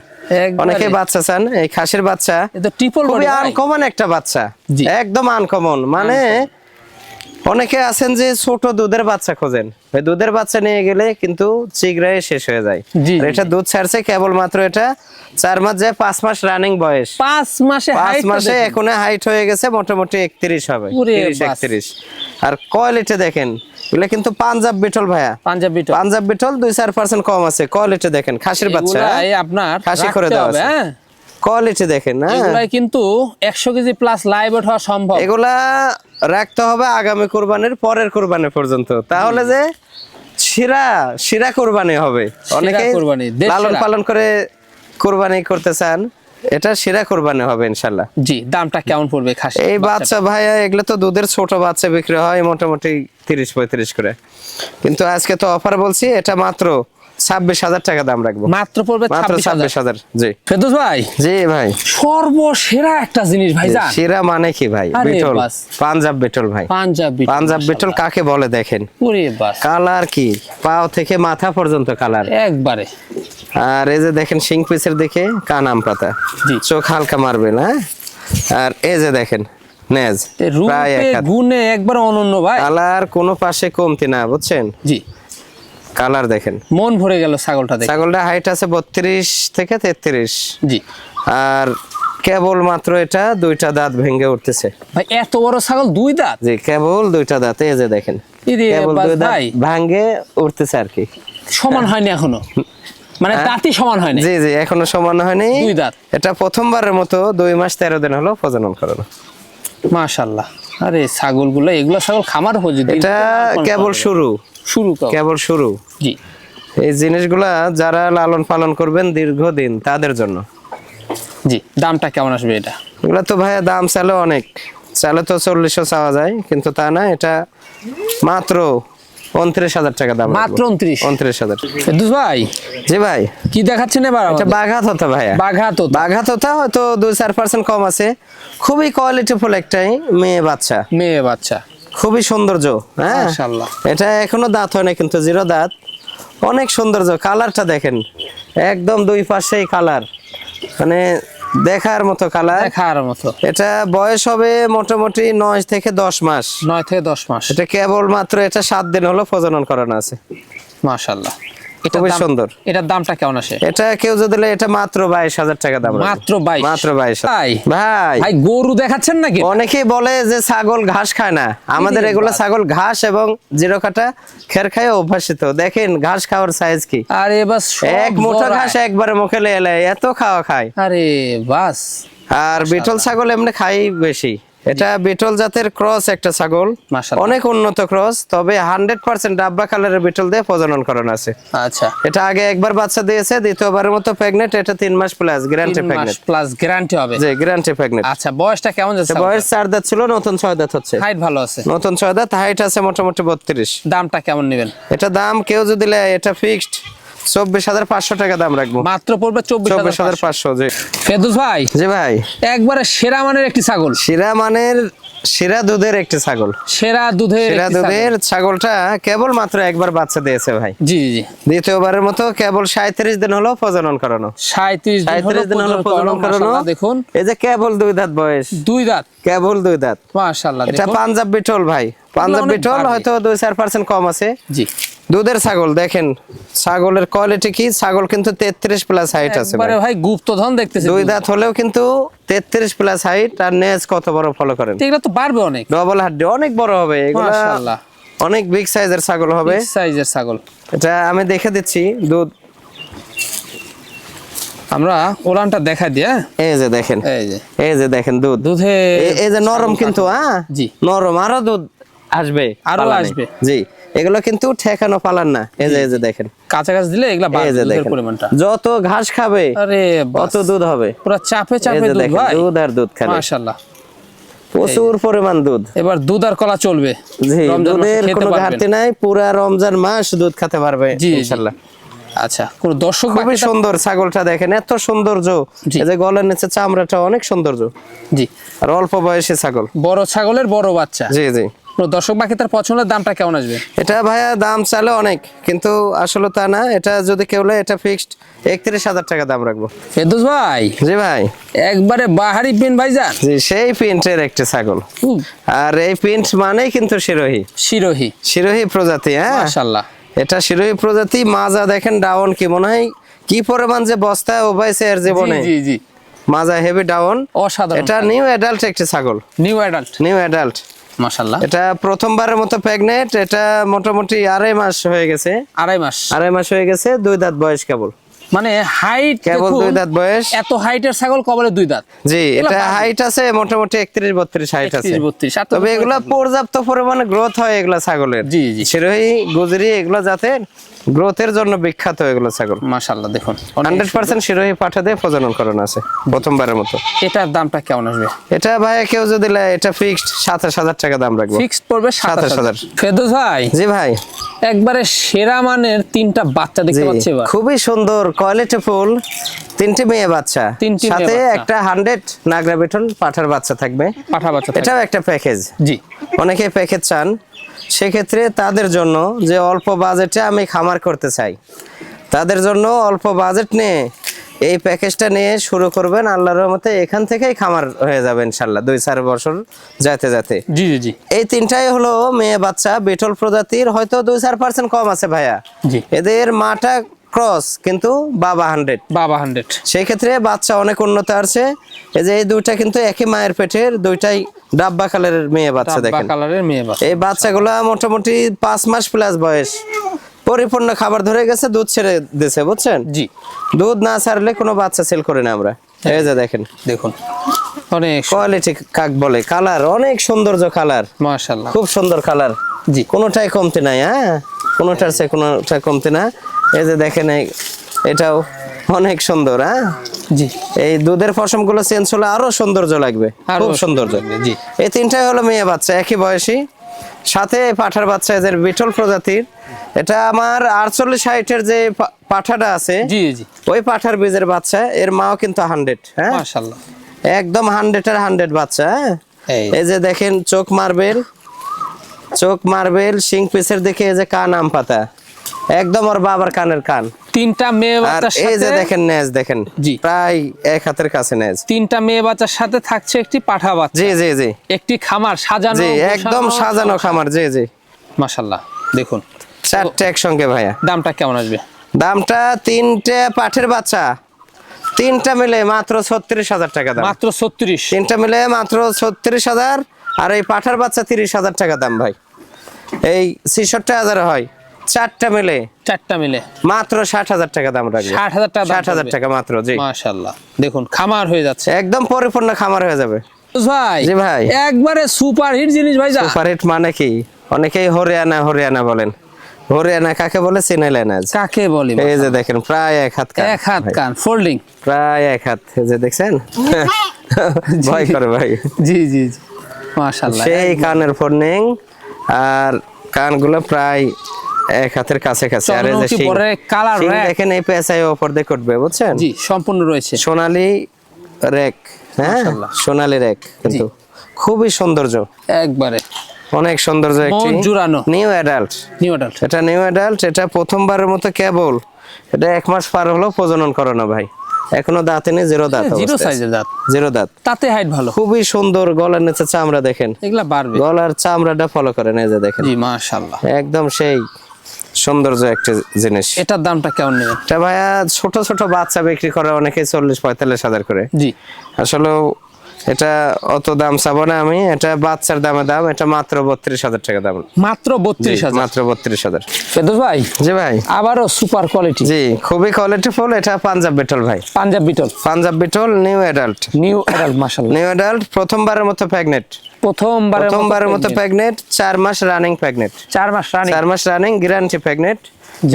একবারে। অনেকে বাচ্চা চান, এই খাসির বাচ্চা এ তো ট্রিপল বডি খুবই ভাই। আনকমন একটা বাচ্চা, জি। একদম আনকমন। মানে অনেকে আছেন যে ছোট দুধের বাচ্চা খোঁজেন, ওই দুধের বাচ্চা নিয়ে গেলে কিন্তু শীঘ্রই শেষ হয়ে যায়। জি, আর এটা দুধ ছাড়ছে কেবল মাত্র, এটা 4 মাস যায়, 5 মাস রানিং বয়স। 5 মাসে 5 হাইট মাসে এখন হাইট হয়ে গেছে মোটামুটি 31 হবে, ওরে 31-31। আর কোয়ালিটি দেখেন, এগুলা কিন্তু পাঞ্জাব বিটল ভাইয়া, পাঞ্জাবি তো পাঞ্জাব বিটল 2-4% কম আছে। কোয়ালিটি দেখেন, খাসির বাচ্চা, এগুলাই আপনার খাসি করে রাখতে দেওয়া হবে, আছে। হ্যাঁ। কোয়ালিটি দেখেন না, এগুলাই কিন্তু 100 কেজি প্লাস লাইভ হওয়া সম্ভব। এগুলা রাখতে হবে আগামী কুরবানির পরের কুরবানি পর্যন্ত, তাহলে যে শিরা কুরবানি হবে। অনেকে কুরবানি, দেশ লালন সেরা। পালন করে কুরবানি করতে চান, এটা শিরা কুরবানি হবে ইনশাল্লাহ। জি, দামটা কেমন পড়বে খাসি এই বাচ্চাটা? বাচ্চা ভাইয়া, এগুলো তো দুধের ছোট বাচ্চা বিক্রি হয় মোটামুটি 30-35 করে, কিন্তু আজকে তো অফার বলছি, এটা মাত্র 26,000 টাকা দাম রাখবো। মাত্র পড়বে মাত্র 26,000। 26,000। জি ফেরদৌস ভাই, জি ভাই। সর্বসেরা একটা জিনিস ভাই জান। শিরা মানে কি ভাই? আরে বিটল, বাস। পাঞ্জাব বিটল ভাই। পাঞ্জাবি, পাঞ্জাব বিটল কাকে বলে দেখেন, ওরে বাস, কালার কি পাও থেকে মাথা পর্যন্ত কালার। একবারে। আর এই যে দেখেন শিং পিসের দিকে কান আম পাতা, জি। চোখ হালকা মারবে না। আর এই যে দেখেন নেজ, প্রায় রূপে এক হাত। গুণে একবার অনন্য ভাই। কালার কোনো পাশে কমতি না, বুঝছেন? জি, কালার দেখেন, মন ভরে গেল ছাগলটা দেখে। ছাগলটা হাইট আছে 32 থেকে 33। জি আর কেবল মাত্র এটা 2টা দাঁত ভেঙে উঠতেছে। ভাই, এত বড় ছাগল 2 দাঁত? জি, কেবল 2টা দাঁত, এই যে দেখেন ইরে কেবল বাস 2 দাঁত ভাই, ভাঙে উঠতেছে আর কি। সমান হয়নি এখনো, মানে দাঁতই সমান হয়নি। জি জি, এখনো সমান হয়নি। 2 দাঁত। এটা প্রথমবারের মতো 2 মাস 13 দিন হলো প্রজনন করানো। মাশাআল্লাহ। আরে ছাগলগুলো, এগুলো ছাগল খামার হয়ে যদি এটা কেবল শুরু, কেবল শুরু। জি, এই জিনিসগুলা যারা লালন পালন করবেন দীর্ঘদিন, তাদের জন্য। জি। দামটা কেমন আসবে এটা? এগুলা তো ভাইয়া দাম চালে অনেক, চালে তো 4000 চাওয়া যায়, কিন্তু তা না, এটা মাত্র 29,000 টাকা দাম। মাত্র 29,000। ফেরদৌস ভাই, জি ভাই, কি দেখাচ্ছেন এবার এটা আমাদের? বাঘাত হতো ভাইয়া, বাঘাত। বাঘাত হতো, হয়তো 2-4% কম আছে। খুবই কোয়ালিটিফুল একটাই মেয়ে বাচ্চা, মেয়ে বাচ্চা, খুবই সৌন্দর্য। হ্যাঁ, মাশাআল্লাহ। এটা এখনো দাঁত হয় না, কিন্তু 0 দাঁত। অনেক সৌন্দর্য, কালারটা দেখেন, একদম 2 পাশেই কালার, মানে দেখার মতো কালার। দেখার মতো। এটা বয়স হবে মোটামুটি 9 থেকে 10 মাস। 9 থেকে 10 মাস। এটা কেবল মাত্র এটা 7 দিন হলো প্রজনন করানো আছে। মাশাআল্লাহ। খুবই সুন্দর। এটার দামটা কেমন আসে? এটা কেউ যদি নেয়, এটা মাত্র 22,000 টাকা দাম। মাত্র 22? মাত্র 22। ভাই ভাই ভাই গরু দেখাচ্ছেন নাকি? অনেকেই বলে যে ছাগল ঘাস খায় না, আমাদের এগুলো ছাগল ঘাস এবং জিরো কাটা খের খায় অভ্যাসিত। দেখেন ঘাস খাওয়ার সাইজ কি, আরে বাস এক মুঠো ঘাস একবারে মুখে এলে এত খাওয়া খায়। আরে বাস। আর বিটল ছাগল এমনি খাই বেশি। এটা বিটল জাতের ক্রস একটা ছাগল, মাশাআল্লাহ। অনেক উন্নত ক্রস, তবে 100% ডাব্বা কালারের বিটল দিয়ে প্রজনন করানো আছে। আচ্ছা, এটা আগে একবার বাচ্চা দিয়েছে, দ্বিতীয়বারের মতো প্রেগনেন্ট। এটা 3 মাস প্লাস গ্যারান্টি 3 মাস প্রেগনেন্ট। প্লাস গ্যারান্টি হবে? জি, গ্যারান্টি প্রেগনেন্ট। আচ্ছা, বয়সটা কেমন যাচ্ছে? বয়স 4 দাঁত ছিল, নতুন 6 দাঁত হচ্ছে। হাইট ভালো আছে? নতুন 6 দাঁত, হাইট আছে মোটামুটি 32। দামটা কেমন নেবেন? এটা দাম কেউ যদি নেয়, এটা ফিক্সড 24,500 টাকা দাম রাখবো। মাত্র পড়বে 24,500। জি। ফেরদৌস ভাই, জি ভাই, একবারে সেরা মানের একটি ছাগল, সেরা মানের সেরা দুধের একটি ছাগল। সেরা দুধের সেরা একটি ছাগল। দুধের ছাগলটা কেবল মাত্র একবার বাচ্চা দিয়েছে ভাই। জি জি জি। দ্বিতীয়বারের মতো কেবল 37 দিন হলো প্রজনন করানো। 37 দিন হলো প্রজনন করানো। দেখুন, এই যে কেবল 2 দাঁত বয়স, 2 দাঁত, কেবল 2 দাঁত। মাশাআল্লাহ। এটা দেখুন, পাঞ্জাব বিটল ভাই, পাঞ্জাব অনেক বিটল ভারী। হয়তো 2-4% কম আছে। জি, দুধের ছাগল। দেখেন ছাগলের কোয়ালিটি কি, ছাগল কিন্তু 33 প্লাস হাইট আছে একবারে ভাই। ভাই গুপ্তধন দেখতেছি। 2 দাঁত হলেও কিন্তু 33 প্লাস হাইট। আর নেজ কত বড় ফলো করেন, এগুলো তো বাড়বে অনেক। ডবল হাড্ডি, অনেক বড় হবে এগুলা, মাশাআল্লাহ। অনেক বিগ সাইজের ছাগল হবে। বিগ সাইজের ছাগল। এটা আমি দেখে দিচ্ছি দুধ। আমরা ওলানটা দেখাই দিই। হ্যাঁ, এই যে দেখেন, এই যে দেখেন দুধ। দুধে এই যে নরম কিন্তু, হ্যাঁ জি, নরম, আরো দুধ আসবে, আরো পালানে। আসবে। জি, এগুলো কিন্তু ঠেকানো পালান না। এই যে দেখেন, কাছাকাছি দিলে এগুলা এই বাড়বে যে দুধের দেখেন, পরিমাণটা। যত ঘাস খাবে আরে অত দুধ হবে। পুরো চাপে এই চাপে যে দুধ দেখেন, ভাই। দুধ আর দুধ খালি, মাশাআল্লাহ, প্রচুর পরিমাণ দুধ। এবার দুধ আর কলা চলবে। জি, রমজান মাসে দুধের খেতে কোনো পারবেন। ঘাটতি নাই, পুরা রমজান মাস দুধ খেতে পারবে জি, জি। ইনশাআল্লাহ। আচ্ছা, কোন দর্শক খুবই সুন্দর ছাগলটা, দেখেন এত সৌন্দর্য। জি। এই যে গলার নিচে চামড়াটা অনেক সৌন্দর্য, জি, আর অল্প বয়সী ছাগল। বড় ছাগলের বড় বাচ্চা। জি জি। কোন দর্শক বাকি তার পছন্দের দামটা কেমন আসবে? এটা ভাইয়া দাম চালে অনেক, কিন্তু আসলে তা না। এটা যদি কেউ নেয়, এটা ফিক্সড 31,000 টাকা দাম রাখবো। ফেরদৌস ভাই, জি ভাই, একবারে বাহারি পিন ভাইজান। জি, সেই প্রিন্টের একটি ছাগল। আর এই প্রিন্ট মানেই কিন্তু শিরোহী, শিরোহী, শিরোহী প্রজাতি। হ্যাঁ, মাশাআল্লাহ। এটা শিরোহী প্রজাতি। মাজা দেখেন, ডাউন কি মনে হয় কি পরিমাণ যে বস্তায় ওবাইছে এর জীবনে। জি জি, মাজা হেভি ডাউন, অসাধারণ। এটা নিউ অ্যাডাল্ট একটি ছাগল, নিউ অ্যাডাল্ট, নিউ অ্যাডাল্ট। মাশাআল্লাহ। এটা প্রথমবারের মতো প্রেগনেন্ট। এটা মোটামুটি 2.5 মাস হয়ে গেছে, 2.5 মাস, 2.5 মাস হয়ে গেছে। 2 দাঁত বয়স কেবল, মানে হাইট কেবল 2 দাঁত বয়স। এত হাইটের ছাগল কবলে 2 দাঁত। জি, এগুলা এটা পারবে। হাইট আছে মোটামুটি 31-32 হাইট আছে। 31-32 আর তো তবে এগুলা পর্যাপ্ত পরিমাণে গ্রোথ হয় এগুলা ছাগলের। জি, জি। শিরোহী, গুজরি এগুলা জাতের গ্রোথের জন্য বিখ্যাত এগুলো ছাগল। মাশাআল্লাহ, দেখুন 100% শিরোহী পাঠা দিয়ে প্রজনন করানো আছে প্রথমবারের মতো। এটার দামটা কেমন আসবে? এটা ভাইয়া কেউ যদি নেয়, এটা ফিক্সড 27,000 টাকা দাম রাখবো। ফিক্সড পড়বে 27,000। 27,000। ফেরদৌস ভাই, জি ভাই, একবারে সেরা মানের 3টা বাচ্চা দেখতে জি, পাচ্ছি এবার। খুবই সুন্দর কোয়ালিটি ফুল। 3টি মেয়ে বাচ্চা, 3টি মেয়ে সাথে বাচ্চা। একটা 100 নাগরা বেটন পাঠার বাচ্চা থাকবে। পাঠা বাচ্চা থাকে। এটাও একটা প্যাকেজ। জি, অনেকে প্যাকেজ চান, সেক্ষেত্রে তাদের জন্য যে অল্প বাজেটে আমি খামার করতে চাই, তাদের জন্য অল্প বাজেট নিয়ে এই প্যাকেজটা নিয়ে শুরু করবেন। আল্লাহর রহমতে এখান থেকেই খামার হয়ে যাবে ইনশাল্লাহ 2-4 বছর যেতে যেতে। জি জি জি, এই 3টাই হলো মেয়ে বাচ্চা, বিটল প্রজাতির। হয়তো 2-4% কম আছে ভাইয়া। জি, এদের মাটা ক্রস, কিন্তু বাবা 100। বাবা 100। সেই ক্ষেত্রে বাচ্চা অনেক উন্নত আছে। এই যে এই দুইটা কিন্তু একই মায়ের পেটের, দুইটাই ডাব্বা কালারের মেয়ে বাচ্চা। ডাব্বা দেখেন কালারের মেয়ে বাচ্চা। এই বাচ্চাগুলা মোটামুটি 5 মাস প্লাস বয়স, পরিপূর্ণ খাবার ধরে গেছে, দুধ ছেড়ে দিছে, বুঝছেন? জি, দুধ না ছাড়লে কোনো বাচ্চা সেল করে না আমরা। এই যে দেখেন, দেখুন অনেক কোয়ালিটি কাক বলে, কালার অনেক সৌন্দর্য, কালার মাশাআল্লাহ। খুব সুন্দর কালার। জি, কোনোটাই কমতি নাই। হ্যাঁ, কোনোটার চেয়ে কোনোটা কমতি না। এই যে দেখেন, এটাও অনেক সুন্দর। হ্যাঁ, জি, এই দুধের পশমগুলো চেঞ্জ হলে আরো সৌন্দর্য লাগবে, আরো খুব সৌন্দর্য। জি, এই 3টাই হলো মেয়ে বাচ্চা, একই বয়সী, সাথে পাঠার বাচ্চা এদের বিটল প্রজাতির। এটা আমার 48-60-এর যে পাঠাটা আছে, জি জি, ওই পাঠার বীজের বাচ্চা। এর মাও কিন্তু 100। হ্যাঁ, মাশাআল্লাহ, একদম 100-এর 100 বাচ্চা। হ্যাঁ, এই যে দেখেন, চোখ মার্বেল, চোখ মার্বেল, শিং পিসের দিকে এই যে কান আম পাতা, একদম ওর বাবার কানের কান। 3টা মেয়ে আর বাচ্চার এই যে সাথে, দেখেন নেজ, দেখেন জি, প্রায় 1 হাতের কাছে নেজ। 3টা মেয়ে বাচ্চার সাথে থাকছে একটি পাঠা বাচ্চা। জি জি জি, একটি খামার সাজানো, জি, একদম সাজানো খামার। জি জি, মাশাআল্লাহ, দেখুন 4টে একসঙ্গে ভাইয়া। দামটা কেমন আসবে? দামটা তিনটে পাঠের বাচ্চা, তিনটা মিলে মাত্র 36,000 টাকা দাম। মাত্র 36। তিনটা মিলে মাত্র 36,000, আর এই পাঠার বাচ্চা 30,000 টাকা দাম ভাই। এই 66,000 হয়, চারটা মিলে মাত্র 60,000 টাকা দাম রাখবে। 60,000 টাকা, 60,000 টাকা মাত্র। জি মাশাআল্লাহ, দেখুন খামার হয়ে যাচ্ছে, একদম পরিপূর্ণ খামার হয়ে যাবে ভাই। জি ভাই, একবারে সুপার হিট জিনিস ভাই। সুপারহিট মানে কি? অনেকেই হরিয়ানা বলেন। হরিয়ানা কাকে বলে? চিনাইলেন আজ কাকে বলে? এই যে দেখেন প্রায় এক হাত কান ফোল্ডিং, প্রায় এক হাত, এই যে দেখছেন ভয় করে ভাই। জি জি জি, মাশাআল্লাহ, সেই কানের ফোল্ডিং, আর কানগুলো প্রায় এক হাতের কাছাকাছি। আর এই যে শিং, কালার দেখেন এই পেঁচায় উপর দিয়ে করবে, বুঝছেন? জি, সম্পূর্ণ রয়েছে সোনালী রেক। হ্যাঁ, সোনালী রেক, কিন্তু খুবই সৌন্দর্য, একবারে অনেক সৌন্দর্য। একটি জুরানো নিউ অ্যাডাল্ট, এটা নিউ অ্যাডাল্ট। এটা প্রথমবারের মতো কেবল এটা 1 মাস পার হলো প্রজনন করানো ভাই, এখনো দাঁতে নেই, জিরো দাঁত, জিরো সাইজের দাঁত, জিরো দাঁত, তাতে হাইট ভালো, খুবই সুন্দর। গলার নিচে চামড়া দেখেন, এগুলা বাড়বে, গলার চামড়াটা ফলো করেন, এই যে দেখেন। জি মাশাআল্লাহ, একদম সেই সৌন্দর্য একটা জিনিস। এটার দামটা কেমন নেবেন? এটা ভাইয়া ছোট ছোট বাচ্চা বিক্রি করে অনেকে 40-45,000 করে। জি, আসলে এটা অত দাম চাবো না আমি, এটা বাচ্চার দামে দাম, এটা মাত্র 32,000 টাকা দাম। মাত্র 32,000? মাত্র 32,000। ফেরদৌস ভাই, জি ভাই, আবারও সুপার কোয়ালিটি, জি খুবই কোয়ালিটিফুল। এটা পাঞ্জাব বিটল ভাই, পাঞ্জাব বিটল, পাঞ্জাব বিটল নিউ অ্যাডাল্ট, মাশাআল্লাহ, নিউ অ্যাডাল্ট, প্রথমবারের মতো প্রেগনেন্ট, প্রথমবারের মতো প্রেগনেন্ট, 4 মাস রানিং প্রেগনেন্ট, 4 মাস রানিং গ্যারান্টি প্রেগনেন্ট।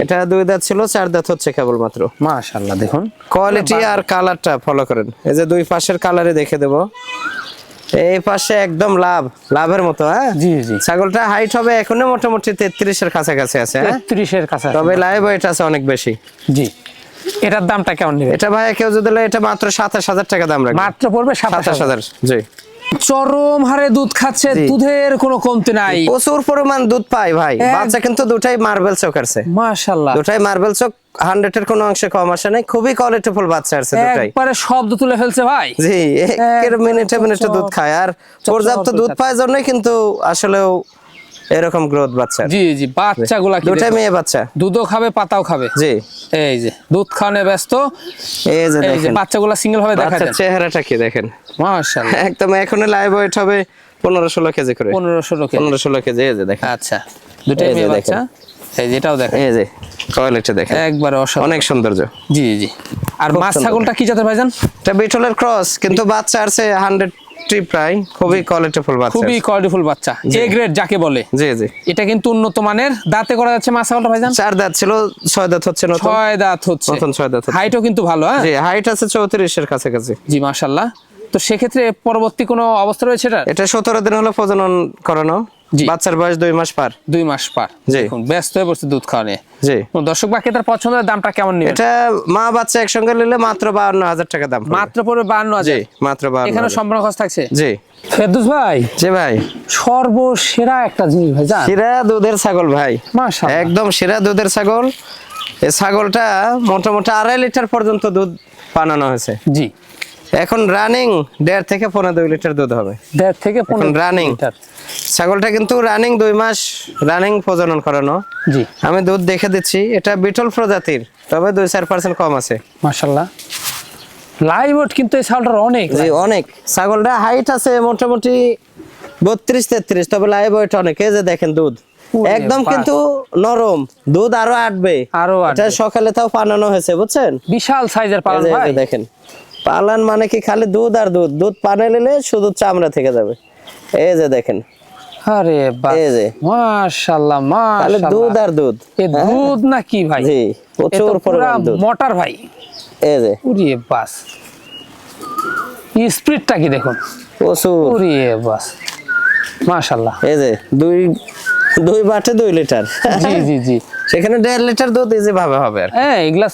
এটা 2 দাঁত ছিল, 4 দাঁত হচ্ছে কেবলমাত্র। মাশাআল্লাহ, দেখুন কোয়ালিটি আর কালারটা ফলো করেন, এই যে দুই পাশের কালারে দেখে দেব। এই পাশে একদম লাভের মতো। হ্যাঁ জি জি, ছাগলটা হাইট হবে এখনো মোটামুটি 33-এর কাছাকাছি আছে। 33-এর কাছাকাছি, তবে লাইভ ওয়েট আছে অনেক বেশি। জি, এটার দামটা কেমন নেবে? এটা ভাই কেউ যদি এটা মাত্র 27,000 টাকা দাম রাখবে, মাত্র পড়বে 27,000। জি, চরম হারে দুধ খাচ্ছে, দুধের কোনো কমতি নাই, প্রচুর পরিমাণ দুধ পাই ভাই। বাচ্চা কিন্তু দুটাই মার্বেল চোখ আছে, মাশাআল্লাহ, দুটাই মার্বেল চোখ, 100-এর কোনো অংশে কম আসে নাই, খুবই কোয়ালিটিফুল বাচ্চা আছে দুটাই। একবারে শব্দ তুলে ফেলছে ভাই। জি, একের মিনিটে দুধ খায়, আর পর্যাপ্ত দুধ পায় জন্যই কিন্তু আসলেও এরকম গ্রোথ বাচ্চা। জি জি, বাচ্চাগুলা কি দুটাই মেয়ে বাচ্চা, দুধও খাবে পাতাও খাবে। জি, এই যে দুধ খাওয়ানো ব্যস্ত, এই যে দেখেন বাচ্চাগুলা সিঙ্গেল ভাবে দেখা যায়, চেহারাটা কি দেখেন, মাশাআল্লাহ, একদম এখন লাইভ ওয়েট হবে 15-16 কেজি করে, 15-16 কেজি। এই যে দেখেন, আচ্ছা, দুটাই মেয়ে বাচ্চা, এই যেটাও দেখেন, এই যে কোয়ালিটি দেখেন, একবারে অনেক সৌন্দর্য। জি জি। আর মাছ ছাগলটা কি জাতের ভাইজান? এটা বিটলের ক্রস, কিন্তু বাচ্চা আছে 100 প্রায়, খুবই কোয়ালিটিফুল বাচ্চা, খুবই কোয়ালিটিফুল বাচ্চা, এ গ্রেড যাকে বলে। জি জি, এটা কিন্তু উন্নত মানের। দাঁতে করা যাচ্ছে মাছ ছাগলটা ভাইজান? 4 দাঁত ছিল, 6 দাঁত হচ্ছে, নতুন 6 দাঁত হচ্ছে, নতুন 6 দাঁত। হাইটও কিন্তু ভালো। হ্যাঁ জি, হাইট আছে 34-এর কাছাকাছি। জি মাশাআল্লাহ। তো সেক্ষেত্রে পরবর্তী কোনো অবস্থা রয়েছে এটা? এটা 17 দিন হলো প্রজনন করানো, জি, বাচ্চার বয়স 2 মাস পার। 2 মাস পার। জি, দেখুন ব্যস্ত হয়ে পড়ছে দুধ খাওয়া নিয়ে। জি, দর্শক বা ক্রেতার পছন্দের দামটা কেমন নেবেন? এটা মা বাচ্চা একসঙ্গে নিলে মাত্র 52,000 টাকা দাম পড়বে। মাত্র পড়বে 52,000? জি, মাত্র 52,000। এখানে সম্পূর্ণ খরচ থাকছে? জি। ফেরদৌস ভাই, জি ভাই, সর্বসেরা একটা জিনিস ভাই জান, সেরা দুধের ছাগল ভাই, মাশাআল্লাহ, একদম সেরা দুধের ছাগল। এই ছাগলটা মোটামুটি 2.5 লিটার পর্যন্ত দুধ পানানো হয়েছে। জি, এখন রানিং 1.5 থেকে 2.5 লিটার দুধ হবে। 1.5 থেকে 15 রানিং লিটার। ছাগলটা কিন্তু রানিং 2 মাস রানিং প্রজনন করানো। জি, আমি দুধ দেখে দিচ্ছি, এটা বিটল প্রজাতির, তবে 2-4% কম আছে। মাশাআল্লাহ, লাইভ ওয়েট কিন্তু এই ছাগলটার অনেক। জি, অনেক। ছাগলটা হাইট আছে মোটামুটি 32-33, তবে লাইভ ওয়েট অনেক। এই যে দেখেন দুধ একদম কিন্তু নরম, দুধ আরো আটবে। এটা সকালে তাও পানানো হয়েছে, বুঝছেন? বিশাল সাইজের পালন ভাই, দেখেন পালান মানে কি খালি দুধ আর দুধ, দুধ পানে নিলে শুধু চামড়া থেকে যাবে। এই যে দেখেন, আরে বাহ, এই যে মাশাআল্লাহ, মাশাআল্লাহ, দুধ আর দুধ। এই দুধ না কি ভাই? জি, প্রচুর পরিমাণ দুধ, মোটর ভাই। এই যে ওরে বাস, স্পিডটা কি দেখুন, প্রচুর। ওরে বাস, মাশাআল্লাহ। এই যে দুই বাটে 2 লিটার। জি জি জি, সেখানে 1.5 লিটার দুধ ইজি ভাবে হবে। আর হ্যাঁ, এগুলা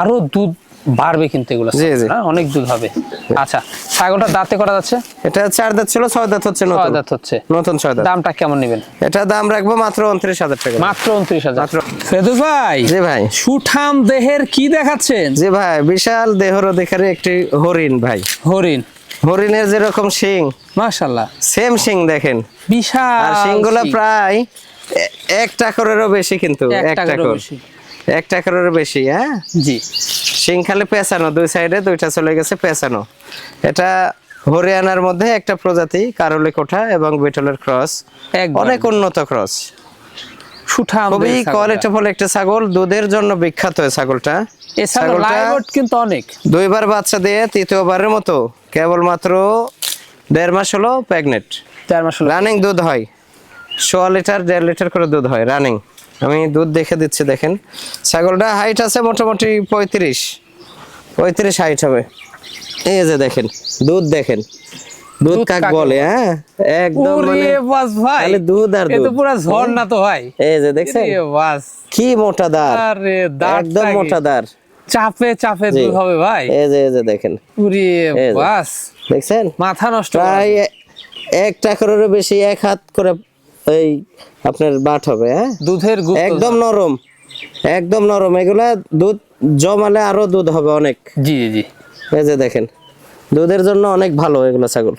আরো দুধ বাড়বে কিন্তু, এগুলো জি জি, অনেক দুধ হবে। আচ্ছা, ছাগলটা দাঁতে করা যাচ্ছে? এটা 4 দাঁত ছিল, 6 দাঁত হচ্ছে, নতুন 6 দাঁত হচ্ছে, নতুন 6 দাঁত। দামটা কেমন নেবেন? এটা দাম রাখবো মাত্র 29,000 টাকা। মাত্র 29,000? ফেরদৌস ভাই, জি ভাই, সুঠাম দেহের কি দেখাচ্ছেন? জি ভাই, বিশাল দেহের অধিকারী একটি হরিণ ভাই। হরিণ, হরিণের যেরকম শিং, মাশাআল্লাহ, সেম শিং দেখেন, বিশাল। আর শিংগুলো প্রায় 1 টাকরেরও বেশি, কিন্তু 1 টাকর। 1 টাকারও বেশি। হ্যাঁ, জি, শিং খালি পেঁচানো, দুই সাইডে দুইটা চলে গেছে পেঁচানো। এটা হরিয়ানার মধ্যে একটা প্রজাতি কারলি কোঠা এবং বিটলের ক্রস, একবার অনেক উন্নত ক্রস, সুঠাম খুবই কোয়ালিটিফুল একটা ছাগল, দুধের জন্য বিখ্যাত এই ছাগলটা। এছাড়া লাইভট কিন্তু অনেক, দুইবার বাচ্চা দিয়ে তৃতীয়বারের মতো কেবলমাত্র 1.5 মাস হলো প্রেগনেন্ট। 4 মাস হলো। রানিং দুধ হয় 1.5 লিটার 1.5 লিটার করে দুধ হয় রানিং। আমি দুধ দেখে দিচ্ছি, দেখেন ছাগলটা হাইট আছে মোটামুটি 35 হাইট হবে। এই যে দেখেন দুধ, দেখেন দুধ কাক বলে। হ্যাঁ, একদম মানে ওরে বাস ভাই, খালি দুধ আর এ দুধ। তো পুরো ঝর্ণা তো ভাই। এই যে দেখছেন এ বাস, কি মোটা দাঁড়, আরে দাঁড় একদম মোটা দাঁড়। চাপে চাপে জি। দুধ হবে ভাই। এই যে দেখেন, ওরে এই যে। বাস, দেখছেন মাথা নষ্ট। প্রায় 1 টাকারও বেশি, 1 হাত করে এই আপনার বাট হবে। হ্যাঁ, দুধের গুপ্ত একদম নরম, একদম নরম। এগুলা দুধ জমালে আরো দুধ হবে অনেক। জি জি। এই যে দেখেন দুধের জন্য অনেক ভালো এগুলো ছাগল।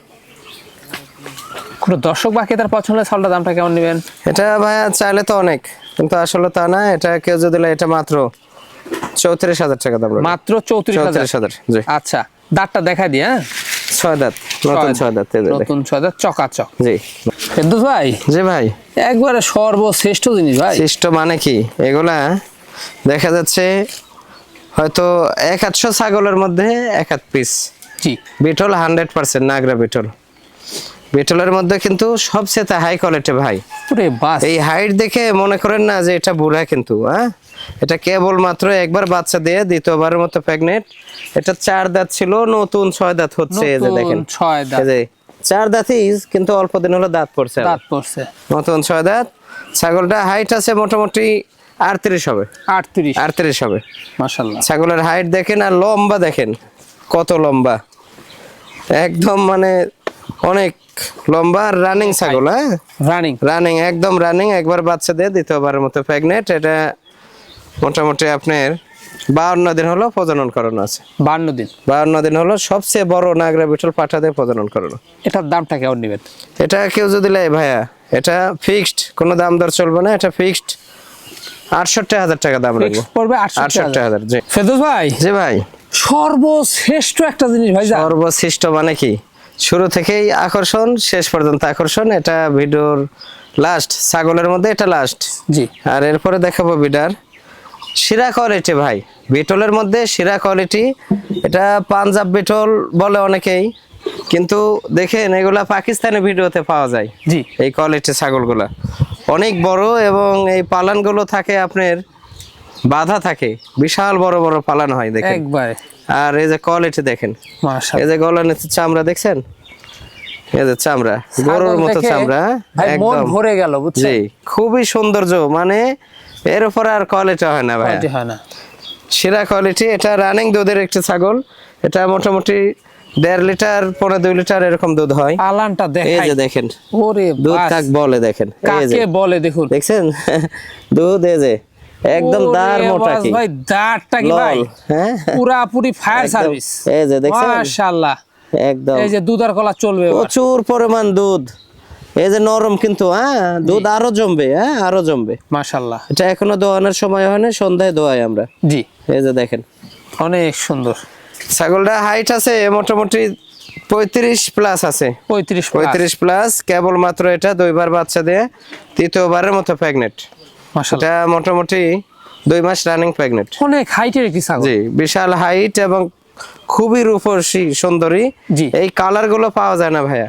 কোন দর্শক বাকি তার পছন্দ ছাগলটা দামটা কেমন নেবেন? এটা ভাইয়া চাইলে তো অনেক, কিন্তু আসলে তা না। এটা কেউ যদি নেয়, এটা মাত্র 34,000 টাকা দাম রাখবো। মাত্র 34,000। 34,000, জি। আচ্ছা, দাঁতটা দেখাই দিই। হ্যাঁ, 6 দাঁত, নতুন 6 দাঁত। এই যে দেখেন। নতুন 6 দাঁত, চকাচক। জি ফেরদৌস ভাই, জি ভাই, একবারে সর্বশ্রেষ্ঠ জিনিস ভাই। সৃষ্ট মানে কি, এগুলা দেখা যাচ্ছে হয়তো 100 ছাগলের মধ্যে 1 পিস জি, বিটল 100% নাগরা বিটল। বিটলের মধ্যে কিন্তু সবচেয়ে হাই কোয়ালিটি ভাই। ওরে বাস, এই হাইট দেখে মনে করেন না যে এটা বুড়া, কিন্তু হ্যাঁ, এটা কেবল মাত্র একবার বাচ্চা দিয়ে দ্বিতীয়বারের মতো প্রেগনেন্ট। এটা 4 দাঁত ছিল, নতুন 6 দাঁত হচ্ছে। এই যে দেখেন 6 দাঁত, এই যে 4 দাঁতই, কিন্তু অল্প দিন হলো দাঁত পড়ছে আবার। দাঁত পড়ছে। নতুন 6 দাঁত। ছাগলটা হাইট আছে মোটামুটি 38 হবে, 38 হবে। মাশাআল্লাহ, ছাগলের হাইট দেখেন আর লম্বা দেখেন কত লম্বা, একদম মানে অনেক লম্বা। রানিং ছাগল, হ্যাঁ রানিং, একদম রানিং। একবার বাচ্চা দিয়ে দ্বিতীয়বারের মতো প্রেগনেন্ট। এটা মোটামুটি আপনার 52 দিন হলো প্রজনন করানো আছে। 52 দিন, 52 দিন হলো সবচেয়ে বড় নাগরা বিটল পাঠা দিয়ে প্রজনন করানো। এটার দামটা কেমন নেবেন? এটা কেউ যদি নেয় ভাইয়া, এটা ফিক্সড, কোনো দাম দর চলবে না। এটা ফিক্সড 68,000 টাকা দাম রাখবো। পড়বে 68,000, জি। ফেরদৌস ভাই, জি ভাই, সর্বশ্রেষ্ঠ একটা জিনিস ভাই, সর্বশ্রেষ্ঠ মানে কি, শুরু থেকেই আকর্ষণ, শেষ পর্যন্ত আকর্ষণ। এটা ভিডিওর লাস্ট, ছাগলের মধ্যে এটা লাস্ট। জি। আর এরপরে দেখাবো বিডার শিরা কোয়ালিটি ভাই, বিটলের মধ্যে শিরা কোয়ালিটি। এটা পাঞ্জাব বিটল বলে অনেকেই, কিন্তু দেখেন এগুলা পাকিস্তানি ভিডিওতে পাওয়া যায়। জি, এই কোয়ালিটি ছাগলগুলা অনেক বড়, এবং এই পালানগুলো থাকে আপনার বাধা থাকে, বিশাল বড় বড় পালান হয় দেখেন একবারে। আর এই যে কোয়ালিটি দেখেন, মাশাআল্লাহ, এই যে গলার নিচে চামড়া দেখছেন, এই যে চামড়া গরুর মতো চামড়া, ভাই মন একদম। ভরে গেল, বুঝছেন? জি, খুবই সৌন্দর্য, মানে এর উপর আর কোয়ালিটি হয় না ভাই, কোয়ালিটি হয় না। সেরা কোয়ালিটি। এটা রানিং দুধের একটি ছাগল। এটা মোটামুটি 1.5 লিটার 1.5-2 লিটার এরকম দুধ হয়। পালানটা এই দেখাই, যে দেখেন ওরে দুধ বাস, কাক বলে, দেখেন এই যে কাকে বলে দেখুন, দেখছেন দুধ, এই যে একদম দাঁড় ওরে মোটা বাস কি ভাই, দাঁড়টা কি ভাই, লল, হ্যাঁ পুরাপুরি ফায়ার একদম। সার্ভিস। এই যে দেখছেন, মাশাআল্লাহ, একদম এই যে দুধ আর কলা চলবে এবার। প্রচুর পরিমাণ দুধ। এই যে নরম কিন্তু, হ্যাঁ দুধ আরো জমবে, হ্যাঁ আরো জমবে। মাশাআল্লাহ, এটা এখনো দোয়ানোর সময় হয় না, সন্ধ্যায় দোয়াই আমরা। জি, এই যে দেখেন অনেক সুন্দর। ছাগলটা হাইট আছে মোটামুটি 35 প্লাস আছে, 35 প্লাস। কেবল মাত্র এটা 2বার বাচ্চা দিয়ে তৃতীয়বারের মতো প্রেগনেন্ট। মাশাআল্লাহ, এটা মোটামুটি 2 মাস রানিং প্রেগনেন্ট। অনেক হাইটের একটি ছাগল। জি, বিশাল হাইট এবং খুবই রূপসী সুন্দরী। জি, এই কালার গুলো পাওয়া যায় না ভাইয়া।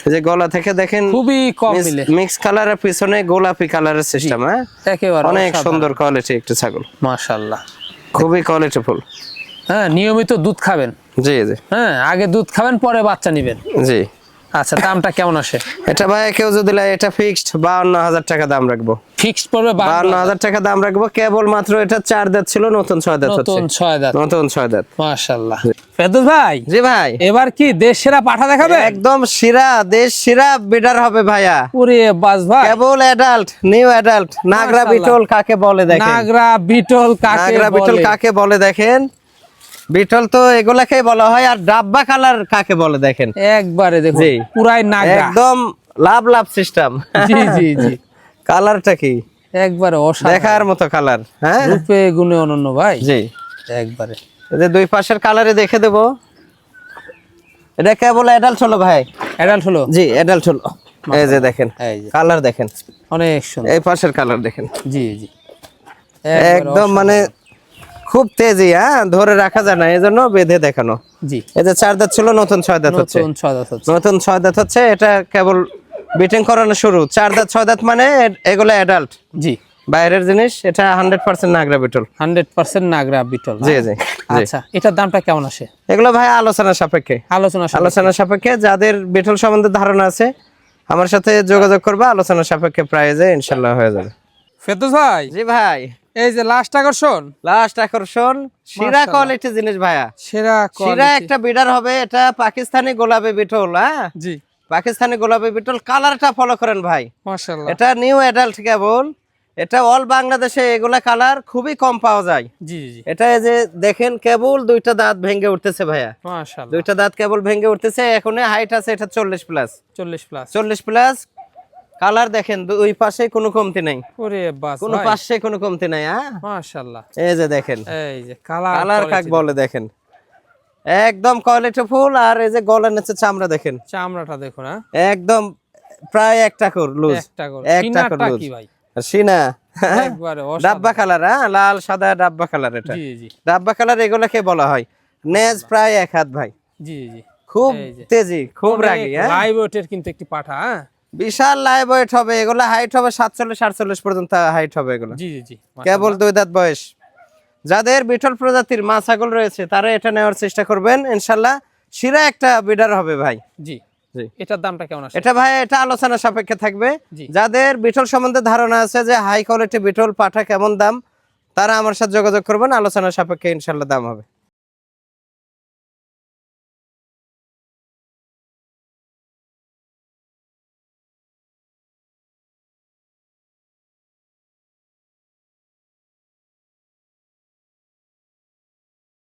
এই যে গলা থেকে দেখেন খুবই কম মিলে, মিক্স কালারের পিছনে গোলাপি কালারের সিস্টেম, হ্যাঁ একেবারে অনেক অসাধারণ। সুন্দর কোয়ালিটি একটা ছাগল, মাশাআল্লাহ, খুবই কোয়ালিটিফুল। হ্যাঁ, নিয়মিত দুধ খাবেন। জি জি, হ্যাঁ, আগে দুধ খাবেন, পরে বাচ্চা নেবেন। জি। আচ্ছা, দামটা কেমন আসে? এটা ভাই কেউ যদি লাই, এটা ফিক্সড 52,000 টাকা দাম রাখবো। ফিক্সড পড়বে 52,000 টাকা দাম রাখবো। কেবল মাত্র এটা 4 দাঁত ছিল, নতুন 6 দাঁত হচ্ছে। নতুন 6 দাঁত, নতুন 6 দাঁত। মাশাআল্লাহ। ফেরদৌস ভাই, জি ভাই, এবার কি দেশ সেরা পাঠা দেখাবে? একদম শিরা, দেশ শিরা বিডার হবে ভাইয়া। ওরে বাস ভাই, কেবল অ্যাডাল্ট, নিউ অ্যাডাল্ট নাগরা বিটল কাকে বলে দেখেন। নাগরা বিটল কাকে নাগরা বিটল বলে? কাকে বলে দেখেন। বিটল তো এগুলাকেই বলা হয়। আর ডাব্বা কালার কাকে বলে দেখেন। একবারে দেখুন, জি। পুরাই নাগরা, একদম লাভ লাভ সিস্টেম। জি জি জি, কালারটা কি একবারে অসাধারণ, দেখার মতো কালার। হ্যাঁ রূপে গুণে অনন্য ভাই। জি, একবারে এই যে দুই পাশের কালারে দেখে দেবো। এটা কেবল অ্যাডাল্ট হলো ভাই। অ্যাডাল্ট হলো, জি অ্যাডাল্ট হলো। এই যে দেখেন এই যে কালার দেখেন, অনেক সুন্দর। এই পাশের কালার দেখেন, জি জি একদম মানে খুব তেজি। হ্যাঁ ধরে রাখা যায় না, এই জন্য বেঁধে দেখানো। জি এই যে 4 দাঁত ছিল, নতুন 6 দাঁত হচ্ছে। নতুন 6 দাঁত হচ্ছে। নতুন 6 দাঁত হচ্ছে, এটা কেবল বিটিং করানো শুরু। 4 দাঁত 6 দাঁত মানে এগুলো অ্যাডাল্ট, জি বাইরের জিনিস। এটা 100% নাগরা বিটল। 100% নাগরা বিটল। জি জি জি। আচ্ছা, এটার দামটা কেমন আসে? এগুলো ভাই আলোচনা সাপেক্ষে, আলোচনা সাপেক্ষে। যাদের বিটল সম্বন্ধে ধারণা আছে আমার সাথে যোগাযোগ করবে, আলোচনা সাপেক্ষে প্রাইজে ইনশাল্লাহ হয়ে যাবে। ফেরদৌস ভাই, জি ভাই, এই যে লাস্ট আকর্ষণ, লাস্ট আকর্ষণ শিরা কোয়ালিটি জিনিস ভাইয়া। সেরা শিরা একটা বিডার হবে, এটা পাকিস্তানি গোলাপি বিটল। হ্যাঁ জি পাকিস্তানি গোলাপি বিটল। কালারটা ফলো করেন ভাই, মাশাআল্লাহ। এটা নিউ অ্যাডাল্ট কেবল। এটা অল বাংলাদেশে এগুলা কালার খুবই কম পাওয়া যায়। জি জি এটা এই যে দেখেন কেবল দুইটা দাঁত ভেঙে উঠতেছে ভাইয়া, মাশাআল্লাহ। দুইটা দাঁত কেবল ভেঙে উঠতেছে। এখন হাইট আছে এটা 40 প্লাস। 40 প্লাস। 40 প্লাস। কালার দেখেন দুই পাশে কোনো কমতি নাই, ওরে বাস কোনো ভাই, পাশে কোনো কমতি নাই। হ্যাঁ মাশাআল্লাহ। এই যে দেখেন এই যে কালার কালার কাক বলে দেখেন, একদম কোয়ালিটি ফুল। আর এই যে গলার নিচে চামড়া দেখেন, চামড়াটা দেখো না, একদম প্রায় একটা কর লুজ, একটা করে। একটা কর সিনাটা লুজ। কি ভাই, সিনা একবারে ডাব্বা কালার। হ্যাঁ লাল সাদা ডাব্বা কালার। এটা জি জি ডাব্বা কালার, এগুলাকে বলা হয়। নেজ প্রায় 1 হাত ভাই, জি জি। খুব এই যে তেজি, খুব রাগী। হ্যাঁ লাইভ ওয়েটের কিন্তু একটি পাঠা। হ্যাঁ বিশাল লাইভ ওয়েট হবে। এগুলা হাইট হবে 47-48 পর্যন্ত হাইট হবে এগুলো। জি জি জি কেবল 2 দাঁত বয়স। যাদের বিটল প্রজাতির মা ছাগল রয়েছে তারা এটা নেওয়ার চেষ্টা করবেন ইনশাল্লাহ। শিরা একটা বিডার হবে ভাই। জি জি। এটার দামটা কেমন আসে? এটা ভাই এটা আলোচনা সাপেক্ষে থাকবে। জি। যাদের বিটল সম্বন্ধে ধারণা আছে যে হাই কোয়ালিটি বিটল পাঠা কেমন দাম, তারা আমার সাথে যোগাযোগ করবেন, আলোচনা সাপেক্ষে ইনশাল্লাহ দাম হবে।